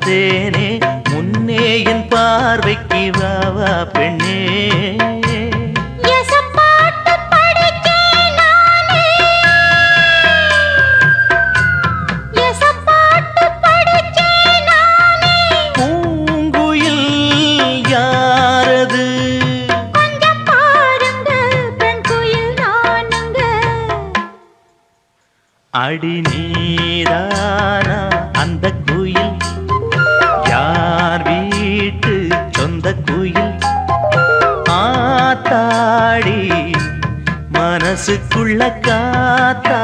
பார்த்தேனே முன்னே என் பார்வைக்கு வாவா பெண்ணே. அடி நீதானா அந்த குயில், யார் வீட்டு சொந்த குயில், ஆத்தாடி மனசுக்குள்ள காத்தா